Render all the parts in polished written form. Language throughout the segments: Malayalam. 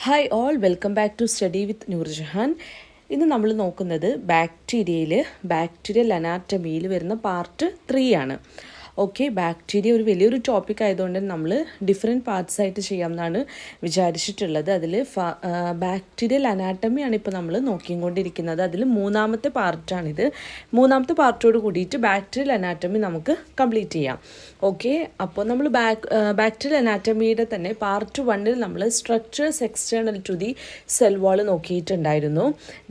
Hi all welcome back to study with Noorjahan. ഇന്ന് നമ്മൾ നോക്കുന്നത് ബാക്ടീരിയൽ അനാറ്റമിയിൽ വരുന്ന പാർട്ട് 3 ആണ്. ഓക്കെ, ബാക്ടീരിയ ഒരു വലിയൊരു ടോപ്പിക് ആയതുകൊണ്ട് നമ്മൾ ഡിഫറെൻറ്റ് പാർട്സ് ആയിട്ട് ചെയ്യാമെന്നാണ് വിചാരിച്ചിട്ടുള്ളത്. അതിൽ ബാക്ടീരിയൽ അനാറ്റമിയാണ് ഇപ്പോൾ നമ്മൾ നോക്കിക്കൊണ്ടിരിക്കുന്നത്. അതിൽ മൂന്നാമത്തെ പാർട്ടാണിത്. മൂന്നാമത്തെ പാർട്ടോട് കൂടിയിട്ട് ബാക്ടീരിയൽ അനാറ്റമി നമുക്ക് കംപ്ലീറ്റ് ചെയ്യാം. ഓക്കെ, അപ്പോൾ നമ്മൾ ബാക്ടീരിയൽ അനാറ്റമിയുടെ തന്നെ പാർട്ട് 1 നമ്മൾ structures external to the cell wall നോക്കിയിട്ടുണ്ടായിരുന്നു.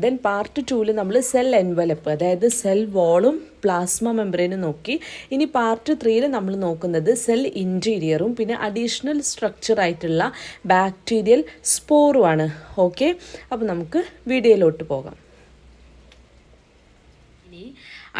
ദെൻ പാർട്ട് 2 നമ്മൾ സെൽ എൻവലപ്പ്, അതായത് സെൽ വാളും പ്ലാസ്മ മെംബ്രെയിനും നോക്കി. ഇനി പാർട്ട് 3 നമ്മൾ നോക്കുന്നത് സെൽ ഇൻറ്റീരിയറും പിന്നെ അഡീഷണൽ സ്ട്രക്ചർ ആയിട്ടുള്ള ബാക്ടീരിയൽ സ്പോറുമാണ്. ഓക്കെ, അപ്പോൾ നമുക്ക് വീഡിയോയിലോട്ട് പോകാം. ഇനി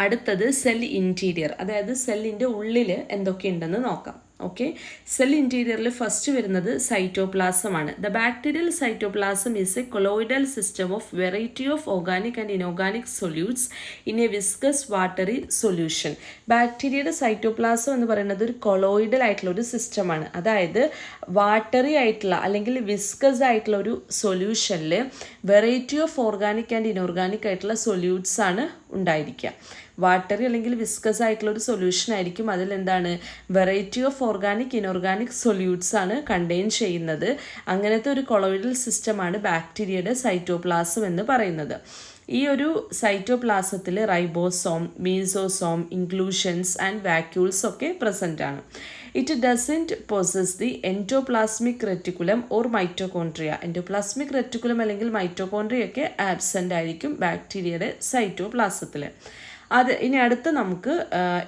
അടുത്തത് സെൽ ഇൻറ്റീരിയർ, അതായത് സെല്ലിൻ്റെ ഉള്ളിൽ എന്തൊക്കെയുണ്ടെന്ന് നോക്കാം. ഓക്കെ, സെൽ ഇൻറ്റീരിയറിൽ ഫസ്റ്റ് വരുന്നത് cytoplasm. The bacterial cytoplasm is A colloidal system of variety of organic and inorganic solutes in A viscous watery solution. ബാക്ടീരിയയുടെ സൈറ്റോപ്ലാസം എന്ന് പറയുന്നത് ഒരു കൊളോയിഡൽ ആയിട്ടുള്ള ഒരു സിസ്റ്റമാണ്. അതായത് വാട്ടറി ആയിട്ടുള്ള അല്ലെങ്കിൽ വിസ്കസ് ആയിട്ടുള്ള ഒരു സൊല്യൂഷനിൽ variety of organic and inorganic ആയിട്ടുള്ള സൊല്യൂട്ട്സ് ആണ് ഉണ്ടായിരിക്കുക. വാട്ടറി അല്ലെങ്കിൽ വിസ്കസ് ആയിട്ടുള്ള ഒരു സൊല്യൂഷൻ ആയിരിക്കും. അതിലെന്താണ് variety of organic inorganic solutes ആണ് കണ്ടെയ്ൻ ചെയ്യുന്നത്. അങ്ങനത്തെ ഒരു കൊളോയിഡൽ സിസ്റ്റമാണ് ബാക്ടീരിയയുടെ സൈറ്റോപ്ലാസം എന്ന് പറയുന്നത്. ഈ ഒരു സൈറ്റോപ്ലാസത്തിൽ ribosome, mesosome, inclusions and vacuoles ഒക്കെ പ്രസൻ്റ് ആണ്. It doesn't possess the endoplasmic reticulum or mitochondria. Endoplasmic reticulum അല്ലെങ്കിൽ മൈറ്റോകോൺട്രിയ ഒക്കെ ആബ്സെൻ്റ് ആയിരിക്കും ബാക്ടീരിയയുടെ സൈറ്റോപ്ലാസത്തിൽ. ഇനി അടുത്ത് നമുക്ക്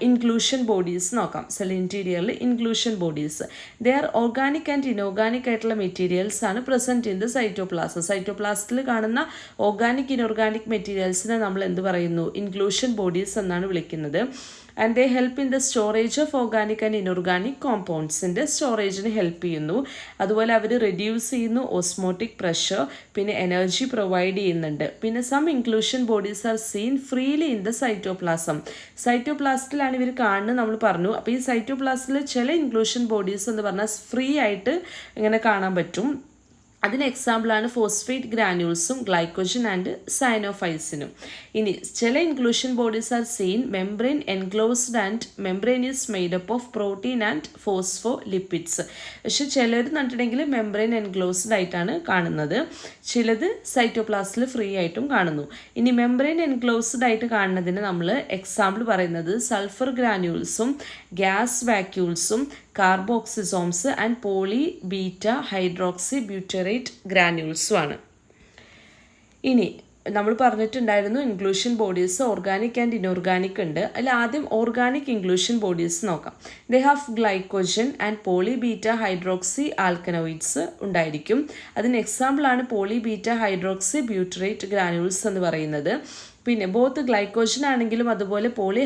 ഇൻക്ലൂഷൻ ബോഡീസ് നോക്കാം. സെൽ ഇൻറ്റീരിയറിൽ inclusion bodies, they are organic and inorganic ആയിട്ടുള്ള മെറ്റീരിയൽസ് ആണ് പ്രസൻറ്റ് ഇൻ ദ സൈറ്റോപ്ലാസം. സൈറ്റോപ്ലാസത്തിൽ കാണുന്ന ഓർഗാനിക് ഇനോർഗാനിക് മെറ്റീരിയൽസിനെ നമ്മൾ എന്ത് പറയുന്നു? ഇൻക്ലൂഷൻ ബോഡീസ് എന്നാണ് വിളിക്കുന്നത്. And they help in the storage of organic and inorganic കോമ്പൗണ്ട്സിൻ്റെ സ്റ്റോറേജിന് ഹെൽപ്പ് ചെയ്യുന്നു. അതുപോലെ അവർ റെഡ്യൂസ് ചെയ്യുന്നു ഓസ്മോട്ടിക് പ്രഷർ, പിന്നെ എനർജി പ്രൊവൈഡ് ചെയ്യുന്നുണ്ട്. പിന്നെ some inclusion bodies are seen freely in the cytoplasm. സൈറ്റോപ്ലാസത്തിലാണ് ഇവർ കാണുന്നത് നമ്മൾ പറഞ്ഞു. അപ്പോൾ ഈ സൈറ്റോപ്ലാസത്തിൽ ചില ഇൻക്ലൂഷൻ ബോഡീസ് എന്ന് പറഞ്ഞാൽ ഫ്രീ ആയിട്ട് ഇങ്ങനെ കാണാൻ പറ്റും. അതിന് എക്സാമ്പിളാണ് ഫോസ്ഫേറ്റ് ഗ്രാന്യൂൾസും ഗ്ലൈക്കോജൻ ആൻഡ് സയനോഫൈസിനും. ഇനി ചില inclusion bodies are scene membrane enclosed and membrane is made up of protein and phospho lipids. പക്ഷെ ചിലർ കണ്ടിട്ടുണ്ടെങ്കിൽ മെംബ്രെയിൻ എൻക്ലോസ്ഡ് ആയിട്ടാണ് കാണുന്നത്. ചിലത് സൈറ്റോപ്ലാസ്റ്റിൽ ഫ്രീ ആയിട്ടും കാണുന്നു. ഇനി മെംബ്രെയിൻ എൻക്ലോസ്ഡ് ആയിട്ട് കാണുന്നതിന് നമ്മൾ എക്സാമ്പിൾ പറയുന്നത് സൾഫർ ഗ്രാന്യൂൾസും ഗ്യാസ് വാക്യൂൾസും carboxysomes and poly beta hydroxy butyrate ഗ്രാന്യൂൾസും ആണ്. ഇനി നമ്മൾ പറഞ്ഞിട്ടുണ്ടായിരുന്നു inclusion bodies organic and inorganic ഉണ്ട്. അതിൽ ആദ്യം ഓർഗാനിക് ഇൻക്ലൂഷൻ ബോഡീസ് നോക്കാം. They have glycogen and poly beta hydroxy alkanoids ഉണ്ടായിരിക്കും. അതിന് എക്സാമ്പിളാണ് poly beta hydroxy butyrate granules എന്ന് പറയുന്നത്. പിന്നെ ബോത്ത് ഗ്ലൈക്കോജൻ ആണെങ്കിലും അതുപോലെ പോളി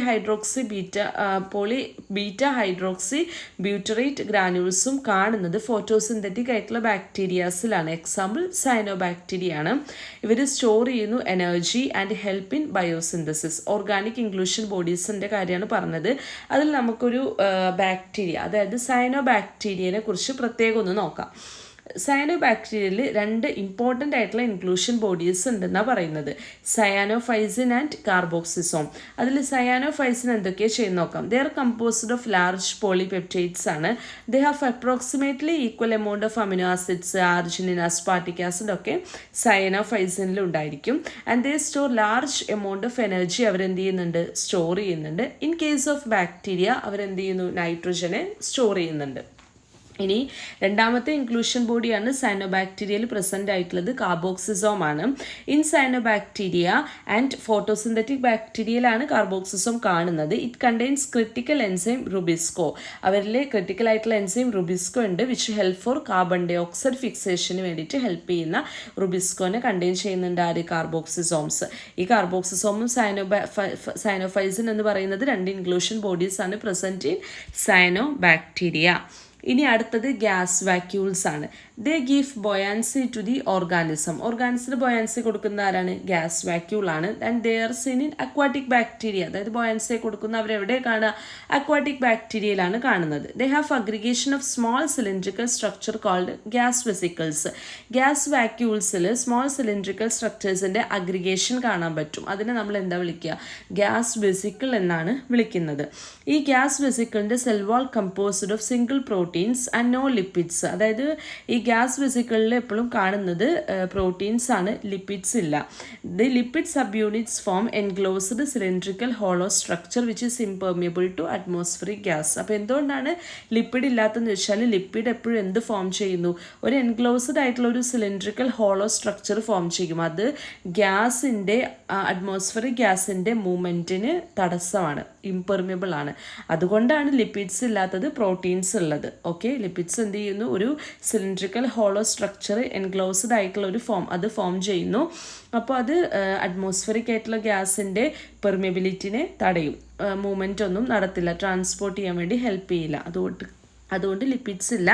ബീറ്റ ഹൈഡ്രോക്സി ബ്യൂട്ടറേറ്റ് ഗ്രാന്യൂൾസും കാണുന്നത് ഫോട്ടോസിന്തറ്റിക് ആയിട്ടുള്ള ബാക്ടീരിയാസിലാണ്. എക്സാമ്പിൾ സയനോബാക്ടീരിയ ആണ്. ഇവർ സ്റ്റോർ ചെയ്യുന്നു energy and help in biosynthesis. Organic inclusion ബോഡീസിൻ്റെ കാര്യമാണ് പറഞ്ഞത്. അതിൽ നമുക്കൊരു ബാക്ടീരിയ, അതായത് സയനോബാക്ടീരിയനെ കുറിച്ച് പ്രത്യേകം ഒന്ന് നോക്കാം. സയനോബാക്ടീരിയയിൽ 2 ഇമ്പോർട്ടൻ്റ് ആയിട്ടുള്ള ഇൻക്ലൂഷൻ ബോഡീസ് ഉണ്ടെന്നാണ് പറയുന്നത്, സയാനോഫൈസിൻ ആൻഡ് കാർബോക്സിസോം. അതിൽ സയാനോഫൈസിൻ എന്തൊക്കെയാണ് ചെയ്യുന്ന നോക്കാം. They are composed of large polypeptides ആണ്. They have approximately equal amount of amino acids, arginine, aspartic acid ഒക്കെ സയനോഫൈസിനിൽ ഉണ്ടായിരിക്കും. And they store large amount of energy അവരെന്ത് ചെയ്യുന്നുണ്ട്? സ്റ്റോർ ചെയ്യുന്നുണ്ട്. ഇൻ കേസ് ഓഫ് ബാക്ടീരിയ അവരെന്ത് ചെയ്യുന്നു? നൈട്രജനെ സ്റ്റോർ ചെയ്യുന്നുണ്ട്. ഇനി രണ്ടാമത്തെ ഇൻക്ലൂഷൻ ബോഡിയാണ് സയനോബാക്ടീരിയയിൽ പ്രസൻ്റ് ആയിട്ടുള്ളത്, കാർബോക്സിസോം ആണ്. ഇൻ സയനോബാക്ടീരിയ ആൻഡ് ഫോട്ടോസിന്തറ്റിക് ബാക്ടീരിയയിലാണ് കാർബോക്സിസോം കാണുന്നത്. It contains critical enzyme rubisco. അവരിൽ ക്രിട്ടിക്കൽ ആയിട്ടുള്ള എൻസൈം റുബിസ്കോ ഉണ്ട്, which help for carbon dioxide ഫിക്സേഷന് വേണ്ടിയിട്ട് ഹെൽപ്പ് ചെയ്യുന്ന റുബിസ്കോനെ കണ്ടെയ്ൻ ചെയ്യുന്നുണ്ട് ആര്? കാർബോക്സിസോംസ്. ഈ കാർബോക്സിസോമും സയനോഫൈസിൻ എന്ന് പറയുന്നത് 2 ഇൻക്ലൂഷൻ ബോഡീസ് ആണ് പ്രസൻറ്റ് ഇൻ സയനോബാക്ടീരിയ. ഇനി അടുത്തത് ഗ്യാസ് വാക്യൂൾസ് ആണ്. They give buoyancy to the organism. ഓർഗാനിസത്തിന് ബൊയാൻസി കൊടുക്കുന്ന ആരാണ്? ഗ്യാസ് വാക്യൂൾ ആണ്. And they are seen in aquatic bacteria. അതായത് ബൊയാൻസി കൊടുക്കുന്ന അവരെവിടെ കാണുക? അക്വാറ്റിക് ബാക്ടീരിയയിലാണ് കാണുന്നത്. They have aggregation of small cylindrical structure called gas vesicles. Gas വാക്യൂൾസിൽ സ്മോൾ സിലിണ്ടറിക്കൽ സ്ട്രക്ചേഴ്സിന്റെ അഗ്രിഗേഷൻ കാണാൻ പറ്റും. അതിനെ നമ്മൾ എന്താ വിളിക്കുക? ഗ്യാസ് വെസിക്കിൾ എന്നാണ് വിളിക്കുന്നത്. ഈ ഗ്യാസ് വെസിക്കിളിന്റെ cell wall composed of single proteins and no lipids. അതായത് ഈ ഗ്യാസ് വെസിക്കിളിൽ എപ്പോഴും കാണുന്നത് പ്രോട്ടീൻസ് ആണ്, ലിപ്പിഡ്സ് ഇല്ല. The lipid subunits form enclosed cylindrical hollow structure which is impermeable to atmospheric gas. അപ്പോൾ എന്തുകൊണ്ടാണ് ലിപ്പിഡ് ഇല്ലാത്തതെന്ന് വെച്ചാൽ ലിപ്പിഡ് എപ്പോഴും എന്ത് ഫോം ചെയ്യുന്നു? ഒരു എൻക്ലോസ്ഡ് ആയിട്ടുള്ള ഒരു സിലിണ്ടറിക്കൽ ഹോളോ സ്ട്രക്ചർ ഫോം ചെയ്യും. അത് ഗ്യാസിൻ്റെ അറ്റ്മോസ്ഫിയറിക് ഗ്യാസിൻ്റെ മൂവ്മെൻറ്റിന് തടസ്സമാണ്, ഇംപെർമിയബിൾ ആണ്. അതുകൊണ്ടാണ് ലിപ്പിഡ്സ് ഇല്ലാത്തത്, പ്രോട്ടീൻസ് ഉള്ളത്. ഓക്കെ, ലിപ്പിഡ്സ് എന്ത് ചെയ്യുന്നു? ഒരു സിലിണ്ടറിക്കൽ ഹോളോ സ്ട്രക്ചർ എൻക്ലോസ്ഡ് ആയിട്ടുള്ള ഒരു അത് ഫോം ചെയ്യുന്നു. അപ്പോൾ അത് അറ്റ്മോസ്ഫിയറിക് ആയിട്ടുള്ള ഗ്യാസിൻ്റെ പെർമിയബിലിറ്റിനെ തടയും, മൂവ്മെൻ്റ് ഒന്നും നടത്തില്ല, ട്രാൻസ്പോർട്ട് ചെയ്യാൻ വേണ്ടി ഹെൽപ്പ് ചെയ്യില്ല. അതുകൊണ്ട് ലിപ്പിഡ്സ് ഇല്ല,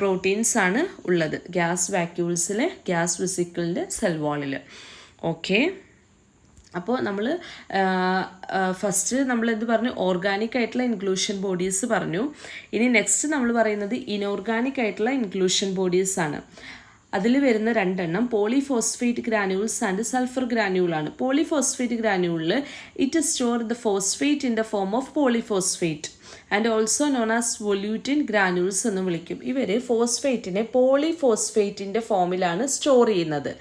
പ്രോട്ടീൻസ് ആണ് ഉള്ളത് ഗ്യാസ് വാക്യൂൾസിലെ ഗ്യാസ് വെസിക്കിളിൻ്റെ സെൽ വാളിൽ. ഓക്കെ, അപ്പോൾ നമ്മൾ ഫസ്റ്റ് നമ്മൾ എന്ത് പറഞ്ഞു? ഓർഗാനിക് ആയിട്ടുള്ള ഇൻക്ലൂഷൻ ബോഡീസ് പറഞ്ഞു. ഇനി നെക്സ്റ്റ് നമ്മൾ പറയുന്നത് ഇനോർഗാനിക് ആയിട്ടുള്ള ഇൻക്ലൂഷൻ ബോഡീസ് ആണ്. അതിൽ വരുന്ന രണ്ടെണ്ണം പോളിഫോസ്ഫേറ്റ് ഗ്രാനുൾസ് ആൻഡ് സൾഫർ ഗ്രാനുളാണ്. പോളിഫോസ്ഫേറ്റ് ഗ്രാനുളിൽ it store the phosphate in the form of polyphosphate and also known as volutin granules എന്ന് വിളിക്കും. ഇവർ ഫോസ്ഫേറ്റിനെ പോളിഫോസ്ഫേറ്റിൻ്റെ ഫോമിലാണ് സ്റ്റോർ ചെയ്യുന്നത്.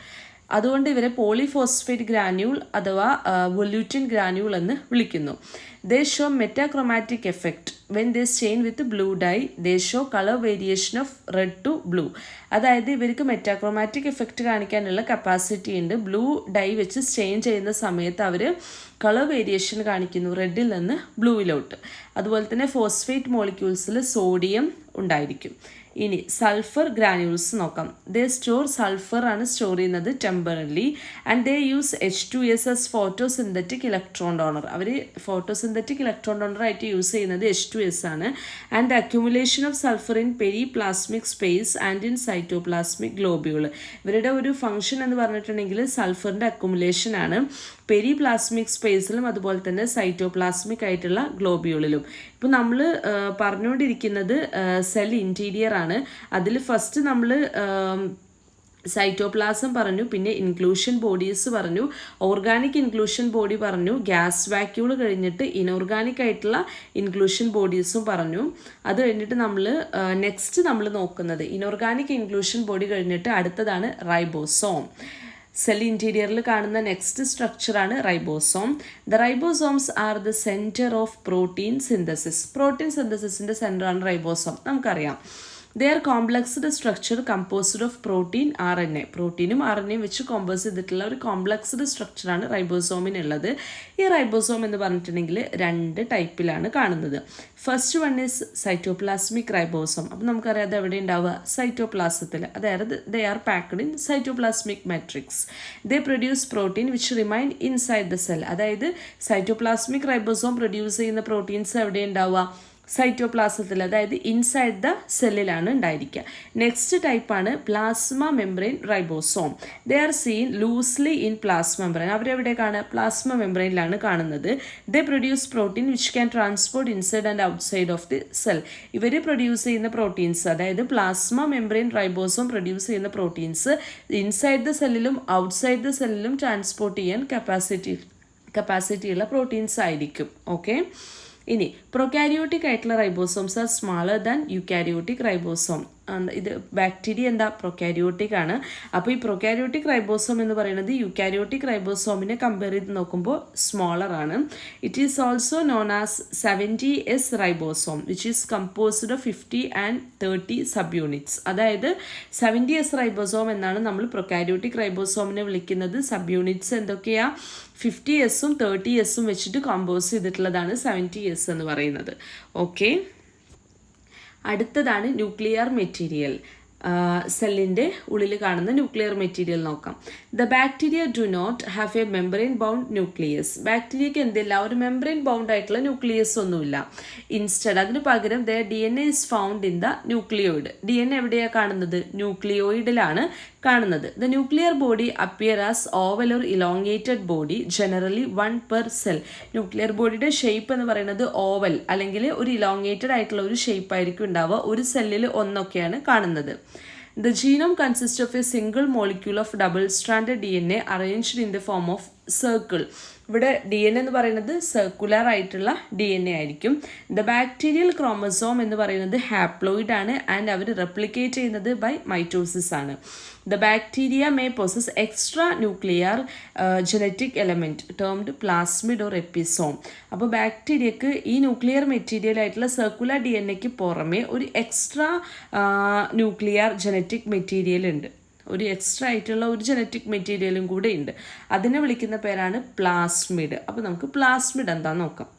അതുകൊണ്ട് ഇവരെ പോളിഫോസ്ഫേറ്റ് ഗ്രാന്യൂൾ അഥവാ വൊല്യൂറ്റിൻ ഗ്രാന്യൂൾ എന്ന് വിളിക്കുന്നു. They show metachromatic effect when they stain with blue dye. They show colour variation of red to blue. അതായത് ഇവർക്ക് മെറ്റാക്രോമാറ്റിക് എഫക്റ്റ് കാണിക്കാനുള്ള കപ്പാസിറ്റി ഉണ്ട്. ബ്ലൂ ഡൈ വെച്ച് സ്റ്റെയിൻ ചെയ്യുന്ന സമയത്ത് അവർ കളർ വേരിയേഷൻ കാണിക്കുന്നു, റെഡിൽ നിന്ന് ബ്ലൂവിലോട്ട്. അതുപോലെ തന്നെ ഫോസ്ഫേറ്റ് മോളിക്യൂൾസിൽ സോഡിയം ഉണ്ടായിരിക്കും. ഇനി സൾഫർ ഗ്രാനുൾസ് നോക്കാം. ദേ സ്റ്റോർ സൾഫർ ആണ് സ്റ്റോർ ചെയ്യുന്നത് temporarily and they use H2S as photosynthetic electron donor. അവർ ഫോട്ടോസിന്തറ്റിക് ഇലക്ട്രോൺ ഡോണർ ആയിട്ട് യൂസ് ചെയ്യുന്നത് H2S ആണ്. And the accumulation of sulphur in periplasmic space and in cytoplasmic globule. ഇവരുടെ ഒരു ഫംഗ്ഷൻ എന്ന് പറഞ്ഞിട്ടുണ്ടെങ്കിൽ സൾഫറിൻ്റെ അക്യുമുലേഷൻ ആണ് പെരിപ്ലാസ്മിക് സ്പേസിലും അതുപോലെ തന്നെ സൈറ്റോപ്ലാസ്മിക് ആയിട്ടുള്ള ഗ്ലോബ്യൂളിലും. ഇപ്പോൾ നമ്മൾ പറഞ്ഞുകൊണ്ടിരിക്കുന്നത് സെൽ ഇൻറ്റീരിയർ ആണ്. അതിൽ ഫസ്റ്റ് നമ്മൾ സൈറ്റോപ്ലാസം പറഞ്ഞു, പിന്നെ ഇൻക്ലൂഷൻ ബോഡീസ് പറഞ്ഞു, ഓർഗാനിക് ഇൻക്ലൂഷൻ ബോഡി പറഞ്ഞു, ഗ്യാസ് വാക്യൂൾ കഴിഞ്ഞിട്ട് ഇനോർഗാനിക് ആയിട്ടുള്ള ഇൻക്ലൂഷൻ ബോഡീസും പറഞ്ഞു. അത് കഴിഞ്ഞിട്ട് നെക്സ്റ്റ് നമ്മൾ നോക്കുന്നത് ഇനോർഗാനിക് ഇൻക്ലൂഷൻ ബോഡി കഴിഞ്ഞിട്ട് അടുത്തതാണ് റൈബോസോം. സെൽ ഇൻറ്റീരിയറിൽ കാണുന്ന നെക്സ്റ്റ് സ്ട്രക്ചറാണ് ribosome. The ribosomes are the centre of protein synthesis. Protein സിന്തസിസിൻ്റെ സെൻറ്ററാണ് റൈബോസോം, നമുക്കറിയാം. They are complexed structure composed of protein RNA. പ്രോട്ടീനും RNAയും വെച്ച് കോമ്പോസ് ചെയ്തിട്ടുള്ള ഒരു കോംപ്ലക്സ്ഡ് സ്ട്രക്ചറാണ് റൈബോസോമിനുള്ളത്. ഈ റൈബോസോം എന്ന് പറഞ്ഞിട്ടുണ്ടെങ്കിൽ 2 ടൈപ്പിലാണ് കാണുന്നത്. First one is cytoplasmic ribosome. അപ്പോൾ നമുക്കറിയാം അത് എവിടെ ഉണ്ടാവുക? സൈറ്റോപ്ലാസത്തിൽ. അതായത് they are packed in cytoplasmic matrix. They produce protein which remain inside the cell. അതായത് സൈറ്റോപ്ലാസ്മിക് റൈബോസോം പ്രൊഡ്യൂസ് ചെയ്യുന്ന പ്രോട്ടീൻസ് എവിടെ ഉണ്ടാവുക? സൈറ്റോപ്ലാസത്തിൽ, അതായത് ഇൻസൈഡ് ദ സെല്ലിലാണ് ഉണ്ടായിരിക്കുക. നെക്സ്റ്റ് ടൈപ്പാണ് plasma membrane ribosome. They are seen loosely in plasma membrane. അവരെവിടെ കാണുക? പ്ലാസ്മ മെംബ്രെയിനിലാണ് കാണുന്നത്. They produce protein which can transport inside and outside of the cell. ഇവർ പ്രൊഡ്യൂസ് ചെയ്യുന്ന പ്രോട്ടീൻസ്, അതായത് പ്ലാസ്മ മെംബ്രെയിൻ റൈബോസോം പ്രൊഡ്യൂസ് ചെയ്യുന്ന പ്രോട്ടീൻസ് ഇൻസൈഡ് ദ സെല്ലിലും ഔട്ട്സൈഡ് ദ സെല്ലിലും ട്രാൻസ്പോർട്ട് ചെയ്യാൻ കപ്പാസിറ്റിയുള്ള പ്രോട്ടീൻസ് ആയിരിക്കും. ഓക്കെ, ഇനി പ്രൊകാരിയോട്ടിക് ആയിട്ടുള്ള ribosomes are smaller than eukaryotic ribosome. ഇത് ബാക്ടീരിയ എന്താ? പ്രൊകാരിയോട്ടിക് ആണ്. അപ്പോൾ ഈ പ്രൊകാരിയോട്ടിക് റൈബോസോം എന്ന് പറയുന്നത് യൂക്കാരിയോട്ടിക് റൈബോസോമിനെ കമ്പയർ ചെയ്ത് നോക്കുമ്പോൾ സ്മോളർ ആണ്. It is also known as 70S ribosome which is composed of 50 and 30 sub units. അതായത് 70S റൈബോസോം എന്നാണ് നമ്മൾ പ്രൊകാരിയോട്ടിക് റൈബോസോമിനെ വിളിക്കുന്നത്. സബ് യൂണിറ്റ്സ് എന്തൊക്കെയാണ്? 50Sഉം 30Sഉം വെച്ചിട്ട് കമ്പോസ് ചെയ്തിട്ടുള്ളതാണ് 70S എന്ന് പറയുന്നത്. ഓക്കെ, അടുത്തതാണ് ന്യൂക്ലിയർ മെറ്റീരിയൽ. സെല്ലിൻ്റെ ഉള്ളിൽ കാണുന്ന ന്യൂക്ലിയർ മെറ്റീരിയൽ നോക്കാം. The bacteria do not have a membrane bound nucleus. ബാക്ടീരിയക്ക് എന്തില്ല, ഒരു മെംബ്രെയിൻ ബൗണ്ട് ആയിട്ടുള്ള ന്യൂക്ലിയസ് ഒന്നുമില്ല. ഇൻസ്റ്റഡ് അതിന് പകരം the DNA is found in the nucleoid. DNA എവിടെയാണ് കാണുന്നത്, ന്യൂക്ലിയോയിഡിലാണ് കാണുന്നത്. The nuclear body appear as oval or elongated body generally 1 per cell. Nuclear ബോഡിയുടെ ഷേപ്പ് എന്ന് പറയുന്നത് ഓവൽ അല്ലെങ്കിൽ ഒരു ഇലോങ്ങേറ്റഡ് ആയിട്ടുള്ള ഒരു ഷേപ്പ് ആയിരിക്കും ഉണ്ടാവുക. ഒരു സെല്ലിൽ ഒന്നൊക്കെയാണ് കാണുന്നത്. The genome consists of a single molecule of double-stranded DNA arranged in the form of circle. ഇവിടെ DNA എന്ന് പറയുന്നത് സർക്കുലർ ആയിട്ടുള്ള DNA ആയിരിക്കും. ദ ബാക്ടീരിയൽ ക്രോമസോം എന്ന് പറയുന്നത് ഹാപ്ലോയിഡ് ആണ് ആൻഡ് അവർ റെപ്ലിക്കേറ്റ് ചെയ്യുന്നത് ബൈ മൈറ്റോസിസ് ആണ്. The bacteria may possess extra nuclear genetic element termed plasmid or episome. അപ്പോൾ ബാക്ടീരിയക്ക് ഈ ന്യൂക്ലിയർ മെറ്റീരിയൽ ആയിട്ടുള്ള സർക്കുലർ DNA പുറമെ ഒരു എക്സ്ട്രാ ന്യൂക്ലിയർ ജനറ്റിക് മെറ്റീരിയൽ ഉണ്ട്. ഒരു എക്സ്ട്രാ ആയിട്ടുള്ള ഒരു ജനറ്റിക് മെറ്റീരിയലും കൂടെ ഉണ്ട്. അതിനെ വിളിക്കുന്ന പേരാണ് പ്ലാസ്മിഡ്. അപ്പോൾ നമുക്ക് പ്ലാസ്മിഡ് എന്താണെന്ന് നോക്കാം.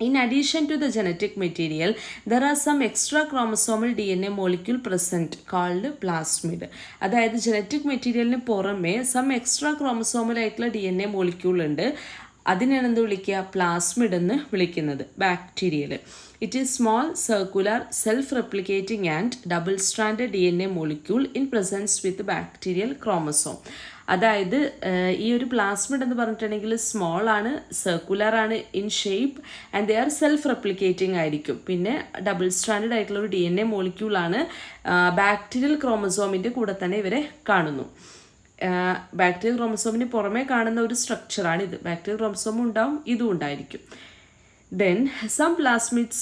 In addition to the genetic material, there are some extra chromosomal DNA molecule present called plasmid. അതായത് ജനറ്റിക് മെറ്റീരിയലിന് പുറമെ സം എക്സ്ട്രാ ക്രോമസോമൽ ആയിട്ടുള്ള DNA മോളിക്യൂൾ ഉണ്ട്. അതിനാണ് എന്ത് വിളിക്കുക, പ്ലാസ്മിഡ് എന്ന് വിളിക്കുന്നത് ബാക്ടീരിയയിൽ. It is small circular self replicating and double stranded DNA molecule in presence with bacterial chromosome. അതായത് ഈ ഒരു പ്ലാസ്മിഡ് എന്ന് പറഞ്ഞിട്ടുണ്ടെങ്കിൽ സ്മോൾ ആണ്, സർക്കുലർ ആണ് in shape and they R self replicating ആയിരിക്കും. പിന്നെ ഡബിൾ സ്ട്രാൻഡഡ് ആയിട്ടുള്ള ഒരു DNA മോളിക്യൂളാണ്. ബാക്ടീരിയൽ ക്രോമസോമിൻ്റെ കൂടെ തന്നെ ഇവരെ കാണുന്നു. ബാക്ടീരിയൽ ക്രോമസോമിന് പുറമേ കാണുന്ന ഒരു സ്ട്രക്ചറാണ് ഇത്. ബാക്ടീരിയൽ ക്രോമസോമും ഉണ്ടാവും, ഇതും ഉണ്ടായിരിക്കും. Then some plasmids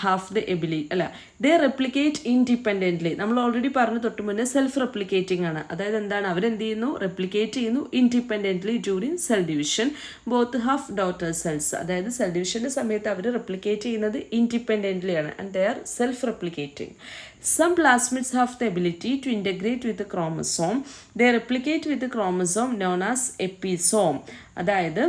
have the ability they replicate independently. നമ്മൾ ഓൾറെഡി പറഞ്ഞു തൊട്ട് മുന്നേ സെൽഫ് റെപ്ലിക്കേറ്റിംഗ് ആണ്. അതായത് എന്താണ്, അവരെന്ത് ചെയ്യുന്നു, റെപ്ലിക്കേറ്റ് ചെയ്യുന്നു independently during cell division. Both half daughter cells, അതായത് സെൽ ഡിവിഷൻ്റെ സമയത്ത് അവർ റെപ്ലിക്കേറ്റ് ചെയ്യുന്നത് ഇൻഡിപെൻഡൻ്റ്ലി ആണ് and they R self replicating. Some plasmids have the ability to integrate with the chromosome. They replicate with the chromosome known as episome. അതായത്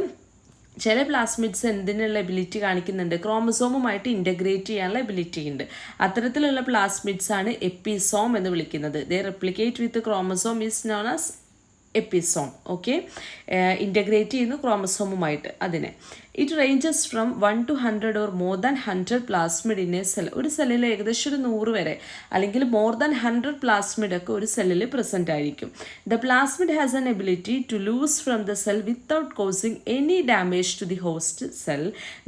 ചില പ്ലാസ്മിഡ്സ് എന്തിനുള്ള എബിലിറ്റി കാണിക്കുന്നുണ്ട്, ക്രോമസോമുമായിട്ട് ഇൻ്റഗ്രേറ്റ് ചെയ്യാനുള്ള എബിലിറ്റി ഉണ്ട്. അത്തരത്തിലുള്ള പ്ലാസ്മിഡ്സ് ആണ് എപ്പിസോം എന്ന് വിളിക്കുന്നത്. They replicate with chromosome is known as episome. Okay, integrate ചെയ്യുന്നു ക്രോമസോമുമായിട്ട് അതിനെ. It ranges from 1 to 100 or more than 100 plasmid in a cell. ഒരു സെല്ലിൽ ഏകദേശം ഒരു 100 വരെ അല്ലെങ്കിൽ മോർ ദാൻ 100 പ്ലാസ്മിഡ് ഒക്കെ ഒരു സെല്ലിൽ പ്രസൻറ്റ് ആയിരിക്കും. The plasmid has an ability to lose from the cell without causing any damage to the host cell.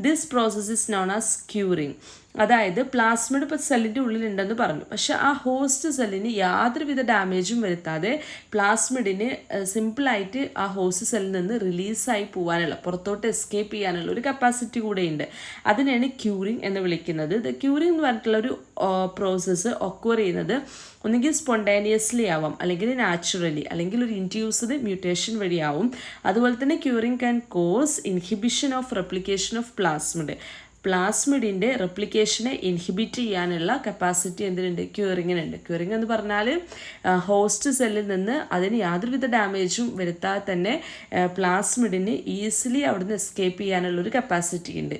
This process is known as curing. അതായത് പ്ലാസ്മിഡ് ഇപ്പോൾ സെല്ലിൻ്റെ ഉള്ളിലുണ്ടെന്ന് പറഞ്ഞു, പക്ഷെ ആ ഹോസ്റ്റ് സെല്ലിന് യാതൊരുവിധ ഡാമേജും വരുത്താതെ പ്ലാസ്മിഡിന് സിമ്പിളായിട്ട് ആ ഹോസ്റ്റ് സെല്ലിൽ നിന്ന് റിലീസായി പോകാനുള്ള, പുറത്തോട്ട് എസ്കേപ്പ് ചെയ്യാനുള്ള ഒരു കപ്പാസിറ്റി കൂടെയുണ്ട്. അതിനെയാണ് ക്യൂറിങ് എന്ന് വിളിക്കുന്നത്. ദ ക്യൂറിങ് എന്ന് പറഞ്ഞിട്ടുള്ള ഒരു പ്രോസസ്സ് ഒക്വർ ചെയ്യുന്നത് ഒന്നുകിൽ സ്പോണ്ടേനിയസ്ലി ആവാം, അല്ലെങ്കിൽ നാച്ചുറലി, അല്ലെങ്കിൽ ഒരു ഇൻഡ്യൂസ്ഡ് മ്യൂട്ടേഷൻ വഴിയാവും. അതുപോലെ തന്നെ curing can cause inhibition of replication of plasmid. പ്ലാസ്മിഡിൻ്റെ റെപ്ലിക്കേഷനെ ഇൻഹിബിറ്റ് ചെയ്യാനുള്ള കപ്പാസിറ്റി എന്തിനുണ്ട്, ക്യൂറിങ്ങിനുണ്ട്. ക്യൂറിങ് എന്ന് പറഞ്ഞാൽ ഹോസ്റ്റ് സെല്ലിൽ നിന്ന് അതിന് യാതൊരുവിധ ഡാമേജും വരുത്താതെ തന്നെ പ്ലാസ്മിഡിന് ഈസിലി അവിടുന്ന് എസ്കേപ്പ് ചെയ്യാനുള്ളൊരു കപ്പാസിറ്റി ഉണ്ട്.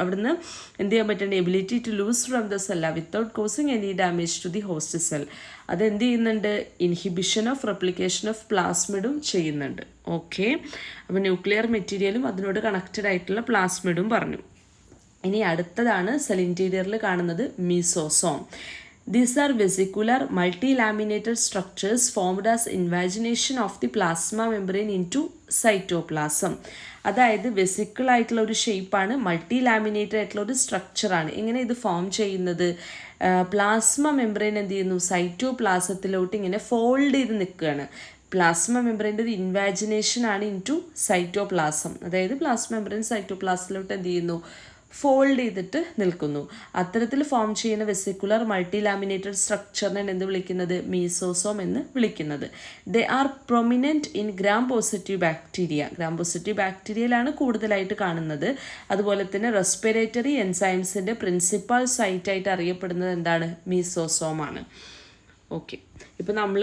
അവിടുന്ന് എന്ത് ചെയ്യാൻ പറ്റുന്നുണ്ട്, ability to lose from the cell without causing any damage to the host cell. അതെന്ത് ചെയ്യുന്നുണ്ട്, ഇൻഹിബിഷൻ ഓഫ് റെപ്ലിക്കേഷൻ ഓഫ് പ്ലാസ്മിഡും ചെയ്യുന്നുണ്ട്. ഓക്കെ, അപ്പോൾ ന്യൂക്ലിയർ മെറ്റീരിയലും അതിനോട് കണക്റ്റഡ് ആയിട്ടുള്ള പ്ലാസ്മിഡും പറഞ്ഞു. ഇനി അടുത്തതാണ് സെൽ ഇൻറ്റീരിയറിൽ കാണുന്നത് mesosome. These are vesicular multilaminated structures formed as invagination of the plasma membrane into cytoplasm. അതായത് വെസിക്കിൾ ആയിട്ടുള്ള ഒരു ഷേപ്പാണ്, മൾട്ടി ലാമിനേറ്റഡ് ആയിട്ടുള്ള ഒരു സ്ട്രക്ചറാണ്. ഇങ്ങനെ ഇത് ഫോം ചെയ്യുന്നത് പ്ലാസ്മ മെംബ്രെയിൻ എന്ത് ചെയ്യുന്നു, സൈറ്റോപ്ലാസത്തിലോട്ട് ഇങ്ങനെ ഫോൾഡ് ചെയ്ത് നിൽക്കുകയാണ്. പ്ലാസ്മ മെംബ്രെയിൻ്റെ ഒരു ഇൻവാജിനേഷൻ ആണ് ഇൻറ്റു സൈറ്റോപ്ലാസം. അതായത് പ്ലാസ്മ മെംബ്രെയിൻ സൈറ്റോപ്ലാസത്തിലോട്ട് എന്ത് ചെയ്യുന്നു, ഫോൾഡ് ചെയ്തിട്ട് നിൽക്കുന്നു. അത്തരത്തിൽ ഫോം ചെയ്യുന്ന വെസിക്കുലർ മൾട്ടി ലാമിനേറ്റഡ് സ്ട്രക്ചറിനെ എന്ത് വിളിക്കുന്നത്, മീസോസോം എന്ന് വിളിക്കുന്നത്. They are prominent in gram positive bacteria. Gram positive ബാക്ടീരിയയിലാണ് കൂടുതലായിട്ട് കാണുന്നത്. അതുപോലെ തന്നെ റെസ്പിറേറ്ററി എൻസൈംസിൻ്റെ പ്രിൻസിപ്പൽ സൈറ്റായിട്ട് അറിയപ്പെടുന്നത് എന്താണ്, മീസോസോമാണ്. ഓക്കെ, ഇപ്പോൾ നമ്മൾ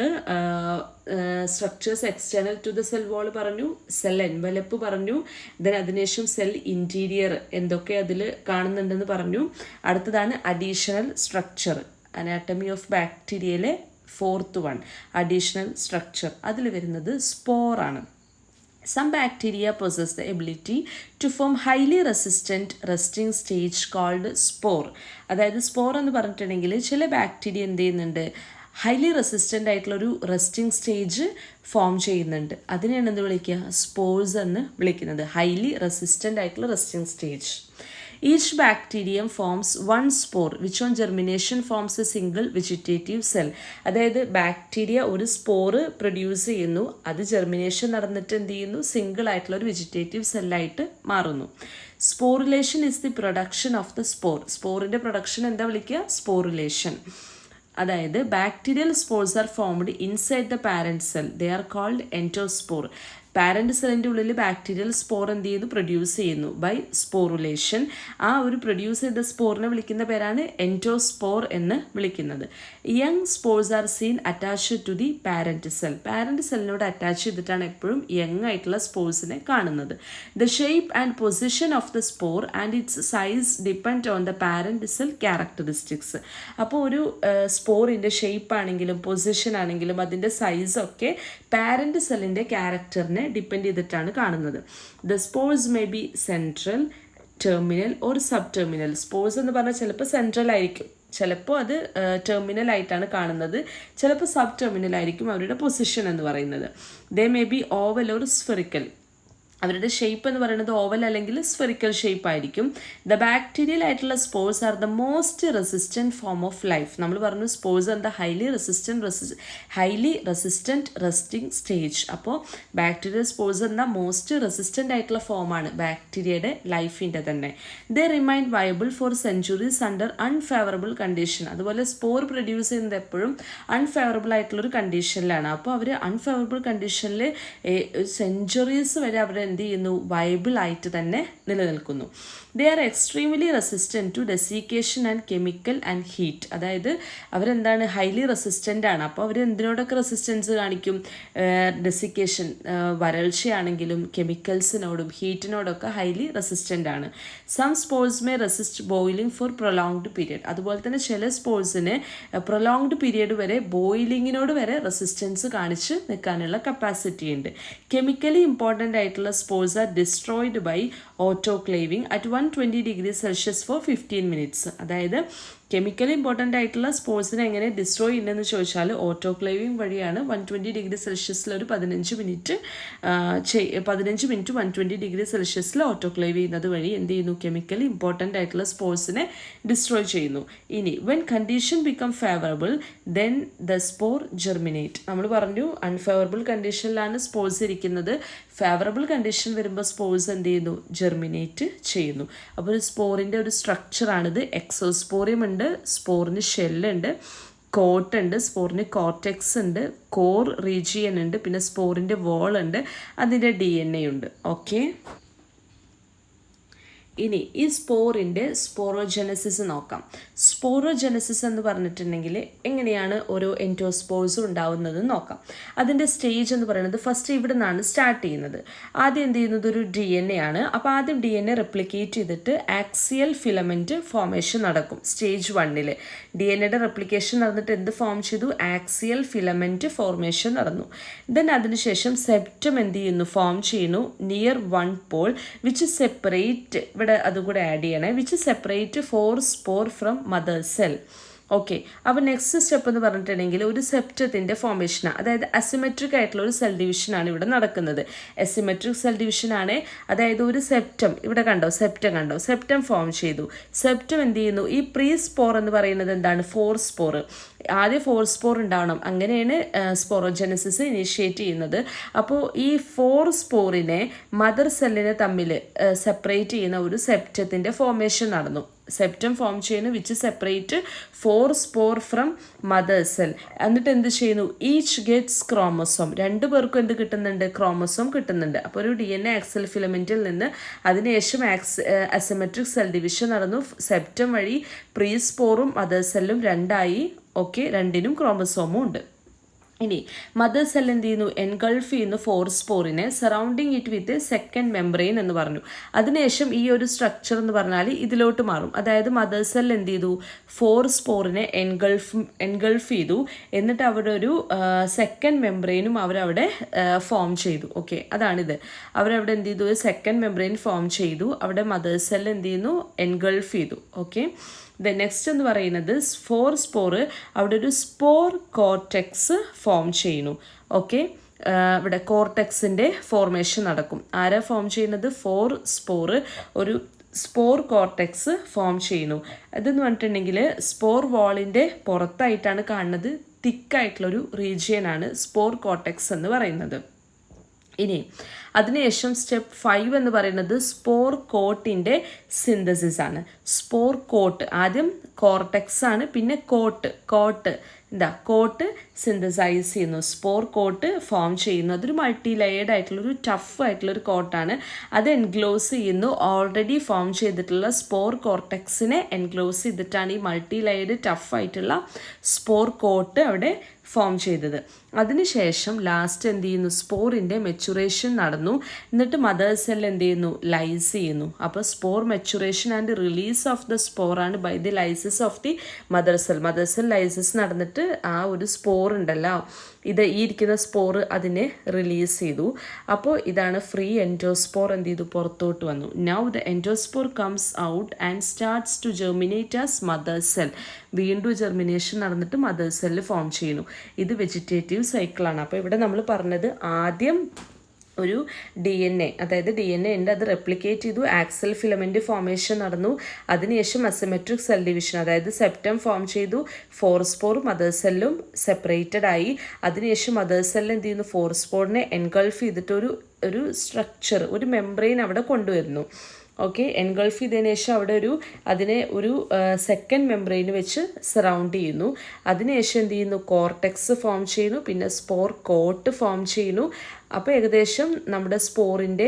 structures external to the cell wall പറഞ്ഞു, സെൽ എൻവലപ്പ് പറഞ്ഞു, ദെൻ അതിനുശേഷം സെൽ ഇൻറ്റീരിയർ എന്തൊക്കെ അതിൽ കാണുന്നുണ്ടെന്ന് പറഞ്ഞു. അടുത്തതാണ് അഡീഷണൽ സ്ട്രക്ചർ, അനാട്ടമി ഓഫ് ബാക്ടീരിയയിലെ 4th വൺ അഡീഷണൽ സ്ട്രക്ചർ, അതിൽ വരുന്നത് സ്പോറാണ്. Some bacteria possess the ability to form highly resistant resting stage called spore. അതായത് സ്പോർ എന്ന് പറഞ്ഞിട്ടുണ്ടെങ്കിൽ ചില ബാക്ടീരിയ എന്ത് ചെയ്യുന്നുണ്ട്, ഹൈലി റെസിസ്റ്റൻ്റ് ആയിട്ടുള്ളൊരു റെസ്റ്റിംഗ് സ്റ്റേജ് ഫോം ചെയ്യുന്നുണ്ട്. അതിനെയാണ് എന്ത് വിളിക്കുക, സ്പോർസ് എന്ന് വിളിക്കുന്നത്. ഹൈലി റെസിസ്റ്റൻ്റ് ആയിട്ടുള്ള resting stage. Each bacterium forms one spore which on germination forms a single vegetative cell. അതായത് ബാക്ടീരിയ ഒരു സ്പോറ് പ്രൊഡ്യൂസ് ചെയ്യുന്നു, അത് ജെർമിനേഷൻ നടന്നിട്ട് എന്ത് ചെയ്യുന്നു, സിംഗിൾ ആയിട്ടുള്ള ഒരു വെജിറ്റേറ്റീവ് സെല്ലായിട്ട് മാറുന്നു. Sporulation is the production of the spore. സ്പോറിൻ്റെ പ്രൊഡക്ഷൻ എന്താ വിളിക്കുക, സ്പോറിലേഷൻ. അതായത് bacterial spores are formed inside the parent cell, they are called endospore. Parent സെല്ലിൻ്റെ ഉള്ളിൽ ബാക്ടീരിയൽ സ്പോർ എന്ത് ചെയ്യുന്നു, പ്രൊഡ്യൂസ് ചെയ്യുന്നു ബൈ സ്പോറുലേഷൻ. ആ ഒരു പ്രൊഡ്യൂസ് ചെയ്ത സ്പോറിനെ വിളിക്കുന്ന പേരാണ് എൻറ്റോസ്പോർ എന്ന് വിളിക്കുന്നത്. Young spores are seen attached to the parent cell. Parent സെല്ലിനോട് അറ്റാച്ച് ചെയ്തിട്ടാണ് എപ്പോഴും യങ് ആയിട്ടുള്ള സ്പോർസിനെ കാണുന്നത്. The shape and position of the spore and its size depend on the parent cell characteristics. അപ്പോൾ ഒരു സ്പോറിൻ്റെ ഷേപ്പ് ആണെങ്കിലും പൊസിഷൻ ആണെങ്കിലും അതിൻ്റെ സൈസൊക്കെ പാരന്റ് സെല്ലിൻ്റെ ക്യാരക്ടറിനെ ഡിപ്പെൻഡ് ചെയ്തിട്ടാണ് കാണുന്നത്. The spores may be central, terminal or sub terminal. Spores എന്ന് പറഞ്ഞാൽ ചിലപ്പോൾ സെൻട്രൽ ആയിരിക്കും, ചിലപ്പോൾ അത് ടെർമിനൽ ആയിട്ടാണ് കാണുന്നത്, ചിലപ്പോൾ സബ് ടെർമിനൽ ആയിരിക്കും അവരുടെ പൊസിഷൻ എന്ന് പറയുന്നത്. They may be oval or spherical. അവരുടെ ഷേപ്പ് എന്ന് പറയുന്നത് ഓവൽ അല്ലെങ്കിൽ സ്ഫെറിക്കൽ ഷേപ്പ് ആയിരിക്കും. ദ ബാക്ടീരിയൽ ആയിട്ടുള്ള spores are the most resistant form of life. നമ്മൾ പറഞ്ഞു സ്പോർസ് എന്താ, ഹൈലി റെസിസ്റ്റൻറ്റ് റെസ്റ്റിംഗ് സ്റ്റേജ്. അപ്പോൾ ബാക്ടീരിയൽ സ്പോർസ് എന്താ, മോസ്റ്റ് റെസിസ്റ്റൻ്റ് ആയിട്ടുള്ള ഫോമാണ് ബാക്ടീരിയയുടെ ലൈഫിൻ്റെ തന്നെ. They remain viable for centuries under unfavourable condition. അതുപോലെ സ്പോർ പ്രൊഡ്യൂസ് ചെയ്യുന്നത് എപ്പോഴും അൺഫേവറബിൾ ആയിട്ടുള്ളൊരു കണ്ടീഷനിലാണ്. അപ്പോൾ അവർ അൺഫേവറബിൾ കണ്ടീഷനിൽ സെഞ്ച്വറീസ് വരെ അവർ എന്ത് ചെയ്യുന്നു, വയബിൾ ആയിട്ട് തന്നെ നിലനിൽക്കുന്നു. They are extremely resistant to desiccation and chemical and heat. അതായത് അവരെന്താണ്, ഹൈലി റെസിസ്റ്റൻ്റ് ആണ്. അപ്പോൾ അവർ എന്തിനോടൊക്കെ റെസിസ്റ്റൻസ് കാണിക്കും, ഡെസിക്കേഷൻ വരൾച്ചയാണെങ്കിലും കെമിക്കൽസിനോടും ഹീറ്റിനോടൊക്കെ ഹൈലി റെസിസ്റ്റൻ്റ് ആണ്. Some spores may resist boiling for prolonged period. അതുപോലെ തന്നെ ചില സ്പോർസിന് പ്രൊലോങ്ഡ് പീരിയഡ് വരെ ബോയിലിങ്ങിനോട് വരെ റെസിസ്റ്റൻസ് കാണിച്ച് നിൽക്കാനുള്ള കപ്പാസിറ്റി ഉണ്ട്. കെമിക്കലി ഇമ്പോർട്ടൻ്റ് ആയിട്ടുള്ള spores are destroyed by autoclaving at 120 degrees Celsius for 15 minutes. അതായത് കെമിക്കലി ഇമ്പോർട്ടൻ്റ് ആയിട്ടുള്ള സ്പോർട്സിനെ എങ്ങനെ ഡിസ്ട്രോയ് ചെയ്യുന്നതെന്ന് ചോദിച്ചാൽ ഓട്ടോക്ലേവിങ് വഴിയാണ്. 120 ഡിഗ്രി സെൽഷ്യസിൽ ഒരു 15 മിനിറ്റ് 120 ഡിഗ്രി സെൽഷ്യസിൽ ഓട്ടോക്ലേവ് ചെയ്യുന്നത് വഴി എന്ത് ചെയ്യുന്നു, കെമിക്കലി ഇമ്പോർട്ടൻ്റ് ആയിട്ടുള്ള സ്പോർട്സിനെ ഡിസ്ട്രോയ് ചെയ്യുന്നു. ഇനി when condition become favourable then the spore germinate. നമ്മൾ പറഞ്ഞു അൺഫേവറബിൾ കണ്ടീഷനിലാണ് സ്പോർട്സ് ഇരിക്കുന്നത്, ഫേവറബിൾ കണ്ടീഷൻ വരുമ്പോൾ സ്പോർസ് എന്ത് ചെയ്യുന്നു, ജെർമിനേറ്റ് ചെയ്യുന്നു. അപ്പോൾ ഒരു സ്പോറിൻ്റെ ഒരു സ്ട്രക്ചറാണിത്. എക്സോസ്പോറിയം ഉണ്ട്, സ്പോറിന് ഷെല്ലുണ്ട്, കോട്ടുണ്ട്, സ്പോറിന് കോർട്ടെക്സ് ഉണ്ട്, കോർ റീജിയൻ ഉണ്ട്, പിന്നെ സ്പോറിൻ്റെ വോൾ ഉണ്ട്, അതിൻ്റെ DNA ഉണ്ട്. ഓക്കെ, ഇനി ഈ സ്പോറിൻ്റെ സ്പോറോജനസിസ് നോക്കാം. സ്പോറോജനസിസ് എന്ന് പറഞ്ഞിട്ടുണ്ടെങ്കിൽ എങ്ങനെയാണ് ഓരോ എൻറ്റോസ്പോർസും ഉണ്ടാവുന്നത് നോക്കാം. അതിൻ്റെ സ്റ്റേജ് എന്ന് പറയുന്നത് ഫസ്റ്റ് ഇവിടെ നിന്നാണ് സ്റ്റാർട്ട് ചെയ്യുന്നത്. ആദ്യം എന്ത് ചെയ്യുന്നത് ഒരു DNA ആണ്. അപ്പോൾ ആദ്യം DNA റെപ്ലിക്കേറ്റ് ചെയ്തിട്ട് ആക്സിയൽ ഫിലമെൻറ്റ് ഫോർമേഷൻ നടക്കും. സ്റ്റേജ് 1 DNAയുടെ റെപ്ലിക്കേഷൻ നടന്നിട്ട് എന്ത് ഫോം ചെയ്തു, ആക്സിയൽ ഫിലമെൻറ്റ് ഫോർമേഷൻ നടന്നു. ദെൻ അതിനുശേഷം സെപ്റ്റം എന്ത് ചെയ്യുന്നു, ഫോം ചെയ്യുന്നു നിയർ 1 പോൾ വിച്ച് സെപ്പറേറ്റ്, ഇവിടെ അതുകൂടെ ആഡ് ചെയ്യണേ, which separate 4 spore from mother cell. Okay, അപ്പോൾ നെക്സ്റ്റ് സ്റ്റെപ്പ് എന്ന് പറഞ്ഞിട്ടുണ്ടെങ്കിൽ ഒരു സെപ്റ്റത്തിൻ്റെ ഫോർമേഷനാണ്. അതായത് അസിമെട്രിക് ആയിട്ടുള്ള ഒരു സെൽ ഡിവിഷനാണ് ഇവിടെ നടക്കുന്നത്. അസിമെട്രിക് സെൽ ഡിവിഷനാണ്. അതായത് ഒരു സെപ്റ്റം ഇവിടെ കണ്ടോ, സെപ്റ്റം ഫോം ചെയ്തു. സെപ്റ്റം എന്ത് ചെയ്യുന്നു, ഈ പ്രീ സ്പോർ എന്ന് പറയുന്നത് എന്താണ്, 4 സ്പോർ. ആദ്യം 4 സ്പോർ ഉണ്ടാവണം, അങ്ങനെയാണ് സ്പോറോജനസിസ് ഇനീഷ്യേറ്റ് ചെയ്യുന്നത്. അപ്പോൾ ഈ 4 സ്പോറിനെ മദർ സെല്ലിനെ തമ്മിൽ സെപ്പറേറ്റ് ചെയ്യുന്ന ഒരു സെപ്റ്റത്തിൻ്റെ ഫോർമേഷൻ നടന്നു. സെപ്റ്റം ഫോം ചെയ്യുന്നു which separate 4 spore from mother cell. എന്നിട്ട് എന്ത് ചെയ്യുന്നു, ഈച്ച് ഗെറ്റ്സ് ക്രോമസോം. 2 പേർക്കും എന്ത് കിട്ടുന്നുണ്ട്, ക്രോമസോം കിട്ടുന്നുണ്ട്. അപ്പോൾ ഒരു DNA ആക്സൽ ഫിലമെൻറ്റിൽ നിന്ന് അതിനുശേഷം അസിമെട്രിക് സെൽ ഡിവിഷൻ നടന്നു. സെപ്റ്റം വഴി പ്രീ സ്പോറും മദർ സെല്ലും 2 ആയി. ഓക്കെ, 2നും ക്രോമസോമും ഉണ്ട്. ഇനി മദർ സെൽ എന്ത് ചെയ്യുന്നു, എൻഗൾഫ് ചെയ്യുന്നു സ്പോറിനെ, surrounding it with second membrane എന്ന് പറഞ്ഞു. അതിനുശേഷം ഈ ഒരു സ്ട്രക്ചർ എന്ന് പറഞ്ഞാൽ ഇതിലോട്ട് മാറും. അതായത് മദർ സെൽ എന്ത് ചെയ്തു, സ്പോറിനെ എൻഗൾഫ് ചെയ്തു. എന്നിട്ട് അവിടെ ഒരു സെക്കൻഡ് മെംബ്രെയിനും അവരവിടെ ഫോം ചെയ്തു. ഓക്കെ, അതാണിത്. അവരവിടെ എന്ത് ചെയ്തു, സെക്കൻഡ് മെംബ്രെയിൻ ഫോം ചെയ്തു. അവിടെ മദർ സെൽ എന്ത് ചെയ്യുന്നു, എൻഗൾഫ് ചെയ്തു. ഓക്കെ, നെക്സ്റ്റ് എന്ന് പറയുന്നത് സ്പോർ അവിടെ ഒരു സ്പോർ കോർട്ടെക്സ് ഫോം ചെയ്യുന്നു. ഓക്കെ, ഇവിടെ കോർട്ടെക്സിൻ്റെ ഫോർമേഷൻ നടക്കും. ആരാ ഫോം ചെയ്യുന്നത്, സ്പോർ ഒരു സ്പോർ കോർട്ടെക്സ് ഫോം ചെയ്യുന്നു. ഇതെന്ന് പറഞ്ഞിട്ടുണ്ടെങ്കിൽ സ്പോർ വാളിൻ്റെ പുറത്തായിട്ടാണ് കാണുന്നത്. തിക്കായിട്ടുള്ളൊരു റീജിയനാണ് സ്പോർ കോർട്ടെക്സ് എന്ന് പറയുന്നത്. ഇനി അതിനുശേഷം സ്റ്റെപ്പ് 5 എന്ന് പറയുന്നത് സ്പോർ കോട്ടിൻ്റെ സിന്തസിസ് ആണ്. സ്പോർ കോട്ട് ആദ്യം കോർട്ടെക്സ് ആണ്, പിന്നെ കോട്ട് സിന്തസൈസ് ചെയ്യുന്നു. സ്പോർ കോട്ട് ഫോം ചെയ്യുന്നു. അതൊരു മൾട്ടി ലെയേർഡ് ആയിട്ടുള്ളൊരു ടഫ് ആയിട്ടുള്ളൊരു കോട്ടാണ്. അത് എൻക്ലോസ് ചെയ്യുന്നു. ഓൾറെഡി ഫോം ചെയ്തിട്ടുള്ള സ്പോർ കോർട്ടെക്സിനെ എൻക്ലോസ് ചെയ്തിട്ടാണ് ഈ മൾട്ടി ലെയേർഡ് ടഫ് ആയിട്ടുള്ള സ്പോർ കോട്ട് അവിടെ ഫോം ചെയ്തത്. അതിനുശേഷം ലാസ്റ്റ് എന്ത് ചെയ്യുന്നു, സ്പോറിൻ്റെ മെച്ചുറേഷൻ നടന്നു. എന്നിട്ട് മദർ സെൽ എന്ത് ചെയ്യുന്നു, ലൈസ് ചെയ്യുന്നു. അപ്പോൾ spore maturation and release of the സ്പോറാണ് by the lysis of the mother cell lysis നടന്നിട്ട് ആ ഒരു സ്പോർ ഉണ്ടല്ലോ, ഈ ഇരിക്കുന്ന സ്പോർ അതിനെ റിലീസ് ചെയ്തു. അപ്പോൾ ഇതാണ് ഫ്രീ എൻഡോസ്പോർ എന്ത് ചെയ്തു, പുറത്തോട്ട് വന്നു. Now the endospore comes out and starts to germinate as mother cell. വീണ്ടും ജെർമിനേഷൻ നടന്നിട്ട് മദർ സെല്ല് ഫോം ചെയ്യുന്നു. ഇത് വെജിറ്റേറ്റീവ് സൈക്കിളാണ്. അപ്പോൾ ഇവിടെ നമ്മൾ പറഞ്ഞത് ആദ്യം ഒരു DNA, അതായത് DNA ഉണ്ട്, അത് റെപ്ലിക്കേറ്റ് ചെയ്തു, ആക്സൽ ഫിലമെൻ്റ് ഫോർമേഷൻ നടന്നു. അതിനുശേഷം അസിമെട്രിക് സെൽ ഡിവിഷൻ, അതായത് സെപ്റ്റം ഫോം ചെയ്തു. സ്പോർ മദർ സെല്ലും സെപ്പറേറ്റഡ് ആയി. അതിനുശേഷം മദർ സെല്ല് എന്ത് ചെയ്യുന്നു, സ്പോറിനെ എൻഗൾഫ് ചെയ്തിട്ട് ഒരു സ്ട്രക്ചർ, ഒരു മെംബ്രെയിൻ അവിടെ കൊണ്ടുവരുന്നു. ഓക്കെ, എൻഗൾഫ് ചെയ്തതിന് ശേഷം അവിടെ അതിനെ ഒരു സെക്കൻഡ് മെംബ്രെയിൻ വെച്ച് സറൗണ്ട് ചെയ്യുന്നു. അതിനുശേഷം എന്ത് ചെയ്യുന്നു, കോർട്ടെക്സ് ഫോം ചെയ്യുന്നു, പിന്നെ സ്പോർ കോട്ട് ഫോം ചെയ്യുന്നു. അപ്പോൾ ഏകദേശം നമ്മുടെ സ്പോറിൻ്റെ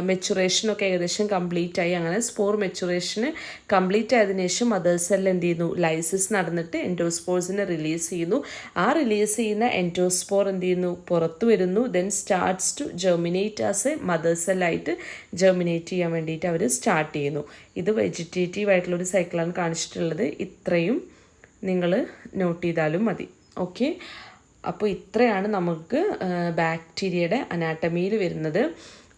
മെച്ചുറേഷനൊക്കെ ഏകദേശം കംപ്ലീറ്റ് ആയി. അങ്ങനെ സ്പോർ മെച്ചുറേഷന് കംപ്ലീറ്റ് ആയതിനു ശേഷം മദർ സെൽ എന്ത് ചെയ്യുന്നു, ലൈസിസ് നടന്നിട്ട് എൻഡോസ്പോർസിനെ റിലീസ് ചെയ്യുന്നു. ആ റിലീസ് ചെയ്യുന്ന എൻഡോസ്പോർ എന്ത് ചെയ്യുന്നു, പുറത്തു വരുന്നു. Then starts to germinate as a mother സെല്ലായിട്ട് ജെർമിനേറ്റ് ചെയ്യാൻ വേണ്ടിയിട്ട് അവർ സ്റ്റാർട്ട് ചെയ്യുന്നു. ഇത് വെജിറ്റേറ്റീവ് ആയിട്ടുള്ളൊരു സൈക്കിളാണ് കാണിച്ചിട്ടുള്ളത്. ഇത്രയും നിങ്ങൾ നോട്ട് ചെയ്താലും മതി. ഓക്കെ, അപ്പോൾ ഇത്രയാണ് നമുക്ക് ബാക്ടീരിയയുടെ അനാട്ടമിയിൽ വരുന്നത്.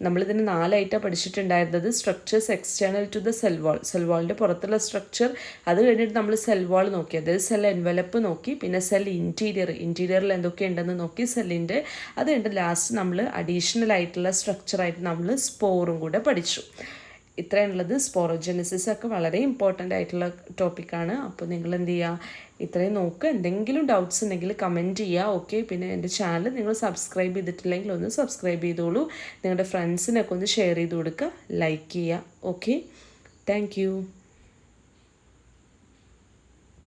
നമ്മളിതിന് 4 പഠിച്ചിട്ടുണ്ടായിരുന്നത്. Structures external to the cell വാളിൻ്റെ പുറത്തുള്ള സ്ട്രക്ചർ, അത് കഴിഞ്ഞിട്ട് നമ്മൾ സെൽ വാൾ നോക്കി, അതായത് സെൽ എൻവലപ്പ് നോക്കി, പിന്നെ സെൽ ഇൻറ്റീരിയറിൽ എന്തൊക്കെ ഉണ്ടെന്ന് നോക്കി സെല്ലിൻ്റെ. അത് കഴിഞ്ഞിട്ട് ലാസ്റ്റ് നമ്മൾ അഡീഷണൽ ആയിട്ടുള്ള സ്ട്രക്ചറായിട്ട് നമ്മൾ സ്പോറും കൂടെ പഠിച്ചു. ഇത്രയുള്ളത്. സ്പോറോജെനിസിസ് ഒക്കെ വളരെ ഇമ്പോർട്ടൻ്റ് ആയിട്ടുള്ള ടോപ്പിക്കാണ്. അപ്പോൾ നിങ്ങൾ എന്ത് ചെയ്യുക, ഇത്രയും നോക്കുക. എന്തെങ്കിലും ഡൗട്ട്സ് ഉണ്ടെങ്കിൽ കമൻറ്റ് ചെയ്യുക. ഓക്കെ, പിന്നെ എൻ്റെ ചാനൽ നിങ്ങൾ സബ്സ്ക്രൈബ് ചെയ്തിട്ടില്ലെങ്കിൽ ഒന്ന് സബ്സ്ക്രൈബ് ചെയ്തോളൂ. നിങ്ങളുടെ ഫ്രണ്ട്സിനൊക്കെ ഒന്ന് ഷെയർ ചെയ്ത് കൊടുക്കുക, ലൈക്ക് ചെയ്യുക. Okay, thank